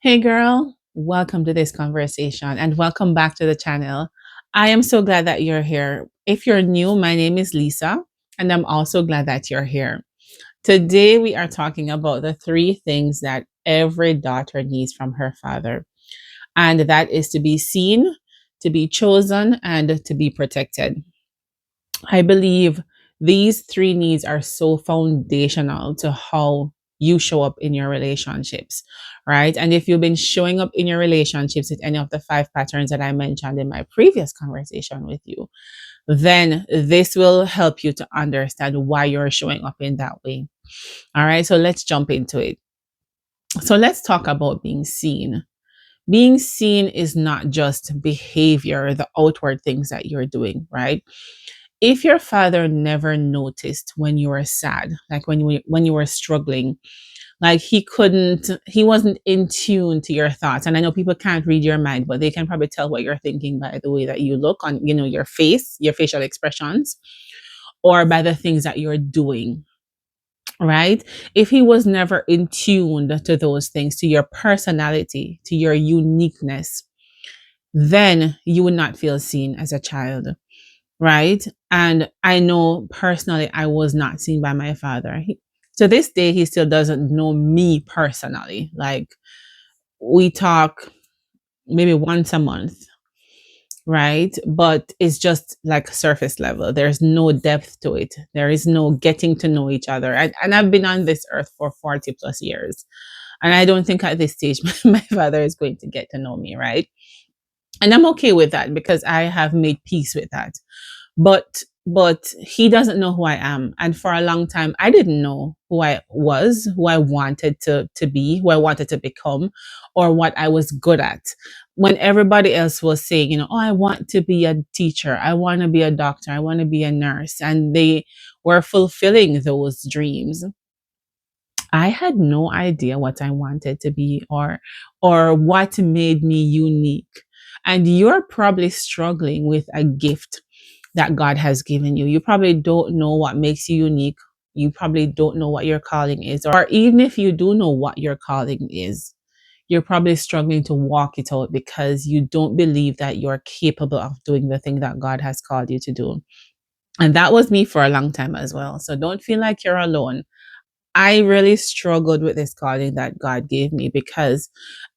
Hey girl, welcome to this conversation and welcome back to the channel. I am so glad that you're here. If you're new, my name is Lisa, and I'm also glad that you're here. Today, we are talking about the three things that every daughter needs from her father, and that is to be seen, to be chosen, and to be protected. I believe these three needs are so foundational to how you show up in your relationships, right? And if you've been showing up in your relationships with any of the five patterns that I mentioned in my previous conversation with you, then this will help you to understand why you're showing up in that way. All right, so let's jump into it. So let's talk about being seen. Being seen is not just behavior, the outward things that you're doing, right? If your father never noticed when you were sad, like when you were struggling, like he wasn't in tune to your thoughts. And I know people can't read your mind, but they can probably tell what you're thinking by the way that you look on, your face, your facial expressions, or by the things that you're doing, right? If he was never in tune to those things, to your personality, to your uniqueness, then you would not feel seen as a child, right? And I know personally, I was not seen by my father. To this day, he still doesn't know me personally. Like, we talk maybe once a month, right? But it's just like surface level. There's no depth to it. There is no getting to know each other. And I've been on this earth for 40 plus years. And I don't think at this stage my father is going to get to know me, right? And I'm okay with that because I have made peace with that. But he doesn't know who I am, and for a long time I didn't know who I was, who I wanted to be, who I wanted to become, or what I was good at. When everybody else was saying, oh, I want to be a teacher, I want to be a doctor, I want to be a nurse, and they were fulfilling those dreams, I had no idea what I wanted to be, or what made me unique. And you're probably struggling with a gift that God has given you. You probably don't know what makes you unique. You probably don't know what your calling is. Or even if you do know what your calling is, you're probably struggling to walk it out because you don't believe that you're capable of doing the thing that God has called you to do. And that was me for a long time as well. So don't feel like you're alone. I really struggled with this calling that God gave me because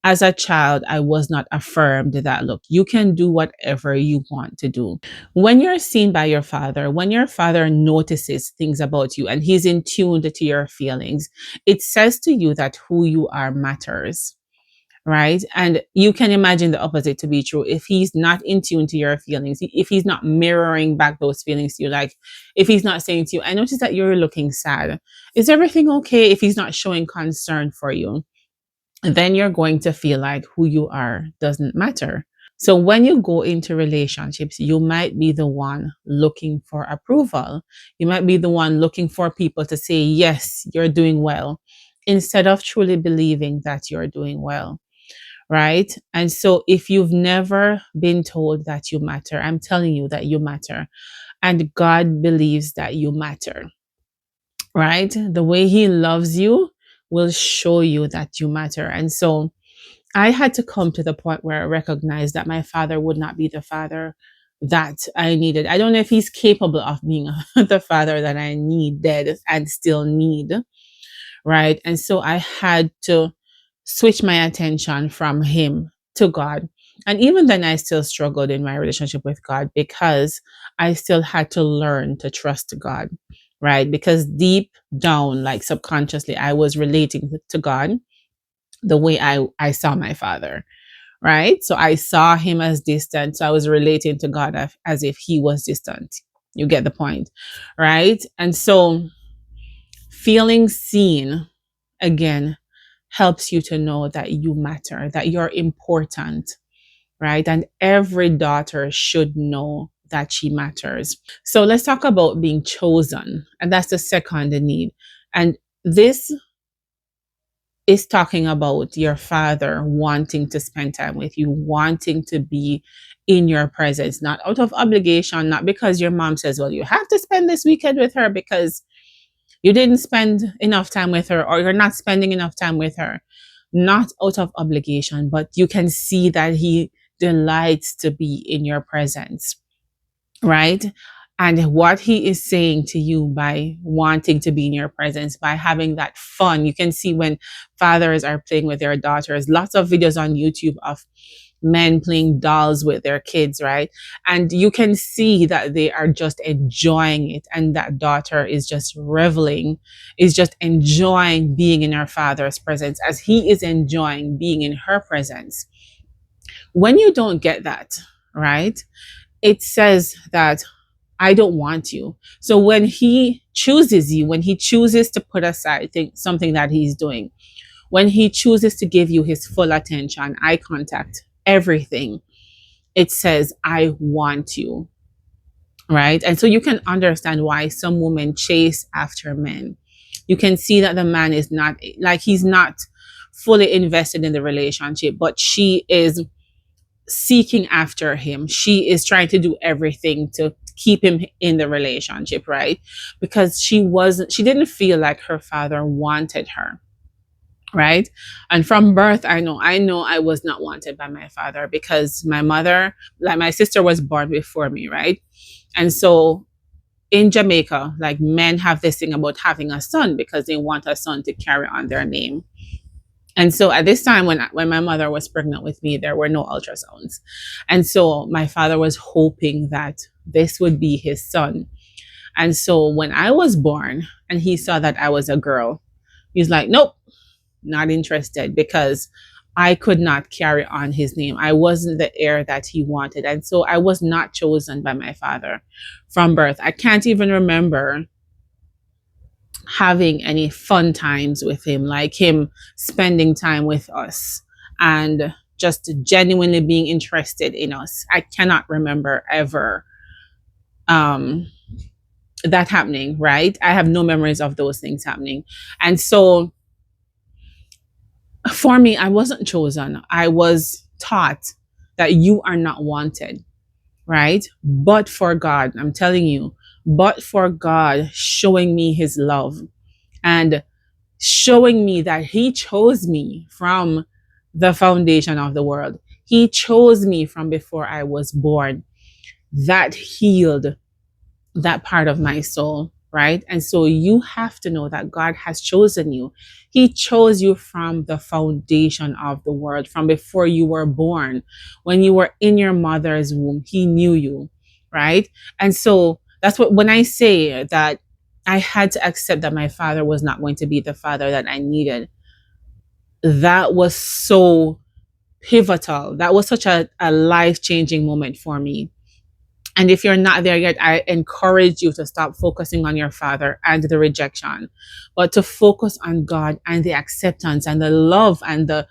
as a child, I was not affirmed that, look, you can do whatever you want to do. When you're seen by your father, when your father notices things about you and he's in tune to your feelings, it says to you that who you are matters, right? And you can imagine the opposite to be true. If he's not in tune to your feelings, if he's not mirroring back those feelings to you, like if he's not saying to you, I noticed that you're looking sad, is everything okay? If he's not showing concern for you, then you're going to feel like who you are doesn't matter. So when you go into relationships, you might be the one looking for approval. You might be the one looking for people to say, yes, you're doing well, instead of truly believing that you're doing well, right? And so if you've never been told that you matter, I'm telling you that you matter. And God believes that you matter, right? The way He loves you will show you that you matter. And so I had to come to the point where I recognized that my father would not be the father that I needed. I don't know if he's capable of being the father that I needed and still need, right? And so I had to switch my attention from him to God. And even then, I still struggled in my relationship with God because I still had to learn to trust God, right? Because deep down, like subconsciously, I was relating to God the way I saw my father, right? So I saw him as distant. So I was relating to God as if he was distant. You get the point, right? And so feeling seen again helps you to know that you matter, that you're important, right? And every daughter should know that she matters. So let's talk about being chosen. And that's the second need. And this is talking about your father wanting to spend time with you, wanting to be in your presence, not out of obligation, not because your mom says, well, you have to spend this weekend with her because you didn't spend enough time with her or you're not spending enough time with her. not out of obligation, but you can see that he delights to be in your presence, right? And what he is saying to you by wanting to be in your presence, by having that fun. You can see when fathers are playing with their daughters, lots of videos on YouTube of men playing dolls with their kids, right? And you can see that they are just enjoying it. And that daughter is just reveling, is just enjoying being in her father's presence as he is enjoying being in her presence. When you don't get that, right? It says that I don't want you. So when he chooses you, when he chooses to put aside something that he's doing, when he chooses to give you his full attention, eye contact, everything, it says, I want you, right? And so you can understand why some women chase after men. You can see that the man is not, like, he's not fully invested in the relationship, but she is seeking after him. She is trying to do everything to keep him in the relationship, right? Because she didn't feel like her father wanted her, right? And from birth, I know I was not wanted by my father, because my mother, like, my sister was born before me, right? And so in Jamaica, like, men have this thing about having a son because they want a son to carry on their name. And so at this time, when my mother was pregnant with me, there were no ultrasounds. And so my father was hoping that this would be his son. And so when I was born and he saw that I was a girl, he's like, nope, not interested, because I could not carry on his name. I wasn't the heir that he wanted. And so I was not chosen by my father from birth. I can't even remember having any fun times with him, like him spending time with us and just genuinely being interested in us. I cannot remember ever that happening, right? I have no memories of those things happening. And so for me, I wasn't chosen. I was taught that you are not wanted, right? But for God, I'm telling you, but for God showing me his love and showing me that he chose me from the foundation of the world. He chose me from before I was born. That healed that part of my soul, right? And so you have to know that God has chosen you. He chose you from the foundation of the world, from before you were born. When you were in your mother's womb, he knew you, right? And so that's what, when I say that I had to accept that my father was not going to be the father that I needed, that was so pivotal. That was such a life-changing moment for me. And if you're not there yet, I encourage you to stop focusing on your father and the rejection, but to focus on God and the acceptance and the love and the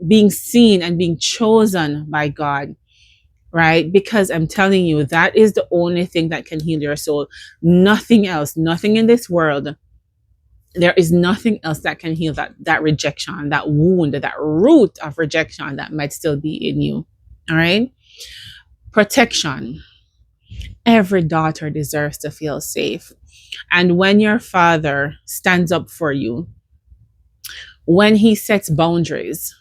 being seen and being chosen by God, right? Because I'm telling you, that is the only thing that can heal your soul. Nothing else, nothing in this world. There is nothing else that can heal that rejection, that wound, that root of rejection that might still be in you. All right. Protection. Every daughter deserves to feel safe. And when your father stands up for you, when he sets boundaries,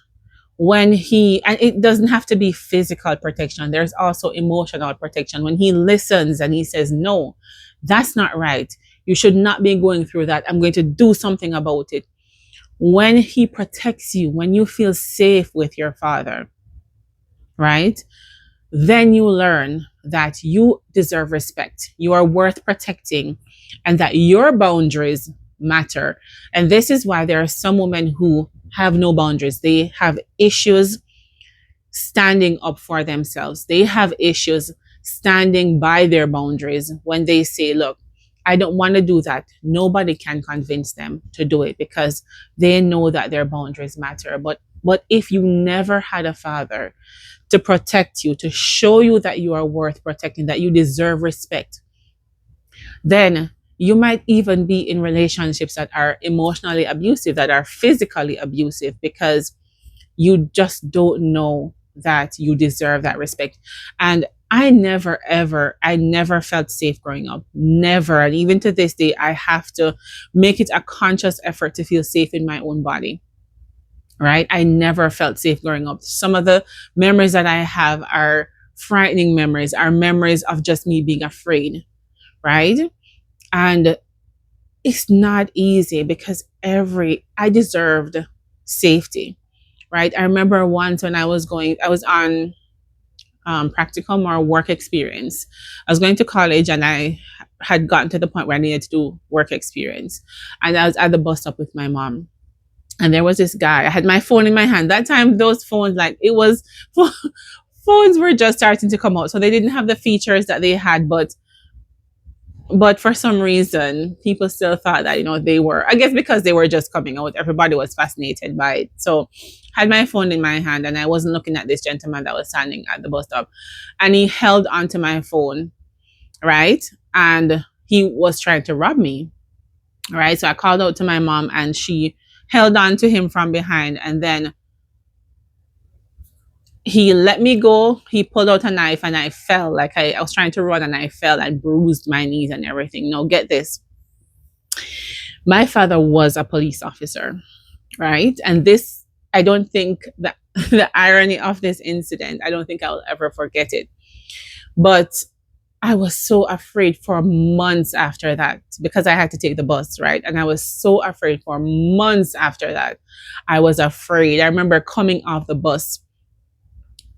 and it doesn't have to be physical protection, there's also emotional protection. When he listens and he says, no, that's not right, you should not be going through that, I'm going to do something about it. When he protects you, when you feel safe with your father, right, then you learn that you deserve respect, you are worth protecting, and that your boundaries matter. And this is why there are some women who have no boundaries. They have issues standing up for themselves. They have issues standing by their boundaries. When they say, look, I don't want to do that, nobody can convince them to do it, because they know that their boundaries matter. But if you never had a father to protect you, to show you that you are worth protecting, that you deserve respect, then you might even be in relationships that are emotionally abusive, that are physically abusive, because you just don't know that you deserve that respect. And I never felt safe growing up. Never. And even to this day, I have to make it a conscious effort to feel safe in my own body. right? I never felt safe growing up. Some of the memories that I have are frightening memories, are memories of just me being afraid, right? And it's not easy because I deserved safety, right? I remember once when I was on practicum or work experience. I was going to college and I had gotten to the point where I needed to do work experience. And I was at the bus stop with my mom. And there was this guy. I had my phone in my hand. That time, those phones, like it was, phones were just starting to come out. So they didn't have the features that they had, but for some reason people still thought that they were, I guess because they were just coming out, everybody was fascinated by it. So I had my phone in my hand and I wasn't looking at this gentleman that was standing at the bus stop, and he held onto my phone, right? And he was trying to rob me, right? So I called out to my mom and she held on to him from behind, and then he let me go. He pulled out a knife and I fell. Like I was trying to run and I fell and bruised my knees and everything. Now, get this. My father was a police officer, right? And this, I don't think that the irony of this incident, I don't think I'll ever forget it. But I was so afraid for months after that because I had to take the bus, right? And I was so afraid for months after that. I was afraid. I remember coming off the bus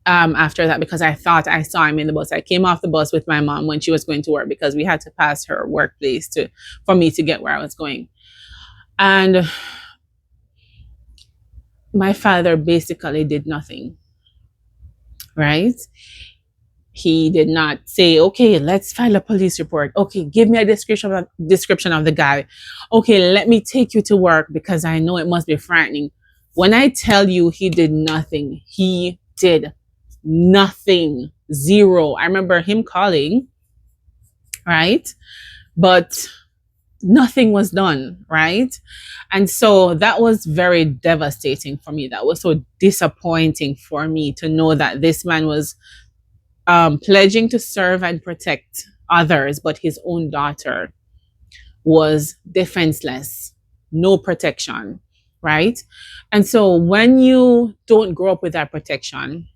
after that because I thought I saw him in the bus. I came off the bus with my mom when she was going to work because we had to pass her workplace for me to get where I was going. And my father basically did nothing, right? He did not say, okay, let's file a police report. Okay, give me a description of the guy. Okay, let me take you to work because I know it must be frightening. When I tell you he did nothing, he did nothing. Zero. I remember him calling, right? But nothing was done, right? And so that was very devastating for me. That was so disappointing for me to know that this man was pledging to serve and protect others, but his own daughter was defenseless, no protection, right? And so when you don't grow up with that protection,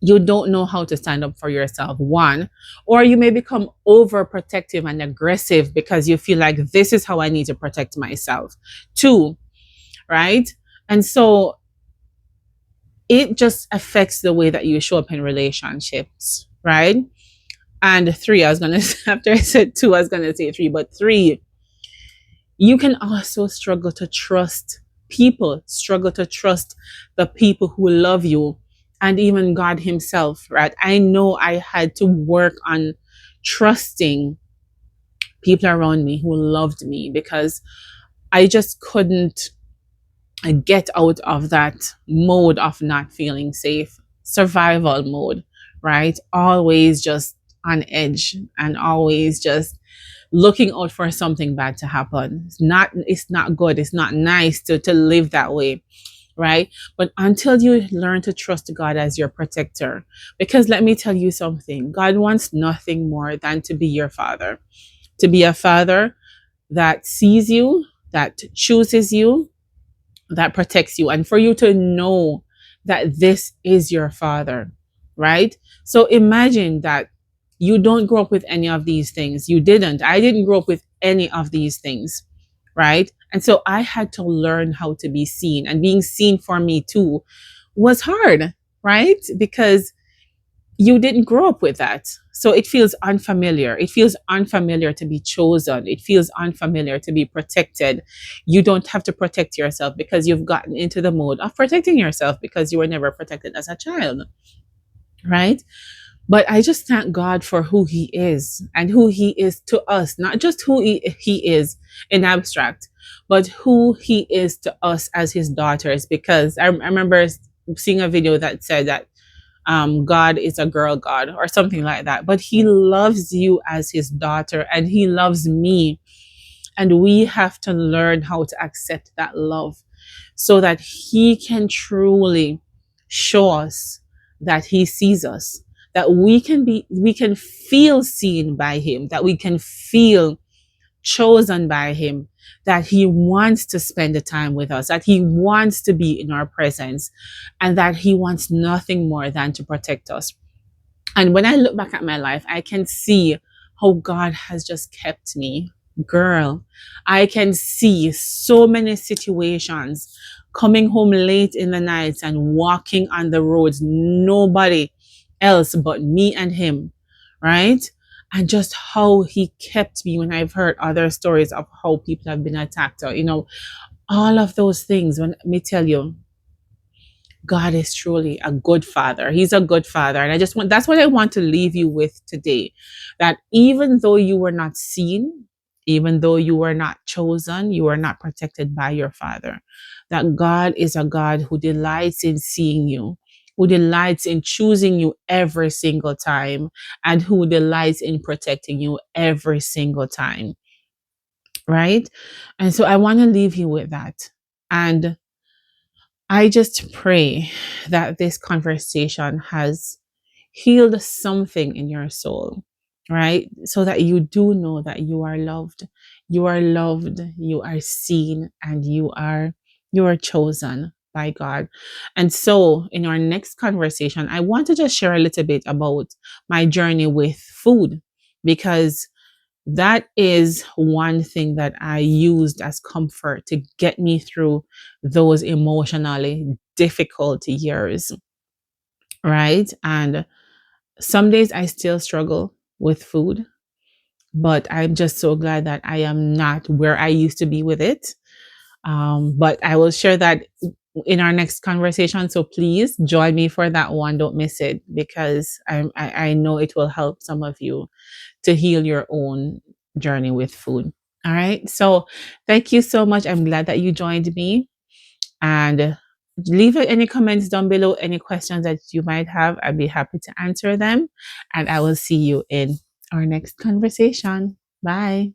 you don't know how to stand up for yourself, one, or you may become overprotective and aggressive because you feel like this is how I need to protect myself, two, right? And so it just affects the way that you show up in relationships, right? And three, after I said two, I was going to say three, but three, you can also struggle to trust people, struggle to trust the people who love you, and even God himself, right? I know I had to work on trusting people around me who loved me because I just couldn't get out of that mode of not feeling safe, survival mode, right? Always just on edge and always just looking out for something bad to happen. It's not good. It's not nice to live that way, right? But until you learn to trust God as your protector, because let me tell you something, God wants nothing more than to be your father, to be a father that sees you, that chooses you, that protects you, and for you to know that this is your father, right? So imagine that you don't grow up with any of these things. I didn't grow up with any of these things, right? And so I had to learn how to be seen, and being seen for me too was hard, right? Because you didn't grow up with that. So it feels unfamiliar. It feels unfamiliar to be chosen. It feels unfamiliar to be protected. You don't have to protect yourself because you've gotten into the mode of protecting yourself because you were never protected as a child, right? But I just thank God for who he is and who he is to us, not just who he is in abstract, but who he is to us as his daughters. Because I remember seeing a video that said that God is a girl God or something like that. But he loves you as his daughter and he loves me. And we have to learn how to accept that love so that he can truly show us that he sees us, that we can feel seen by him, that we can feel chosen by him, that he wants to spend the time with us, that he wants to be in our presence, and that he wants nothing more than to protect us. And when I look back at my life, I can see how God has just kept me. Girl, I can see so many situations, coming home late in the night and walking on the roads, nobody else but me and him, right? And just how he kept me when I've heard other stories of how people have been attacked, or, all of those things. When me tell you, God is truly a good father. He's a good father. And that's what I want to leave you with today. That even though you were not seen, even though you were not chosen, you were not protected by your father, that God is a God who delights in seeing you, who delights in choosing you every single time, and who delights in protecting you every single time. Right? And so I want to leave you with that. And I just pray that this conversation has healed something in your soul, right? So that you do know that you are loved. You are loved, you are seen, and you are chosen by God. And so in our next conversation, I want to just share a little bit about my journey with food, because that is one thing that I used as comfort to get me through those emotionally difficult years, right? And some days I still struggle with food, but I'm just so glad that I am not where I used to be with it. But I will share that in our next conversation. So please join me for that one. Don't miss it, because I know it will help some of you to heal your own journey with food. All right. So thank you so much. I'm glad that you joined me. And leave any comments down below, any questions that you might have. I'd be happy to answer them. And I will see you in our next conversation. Bye.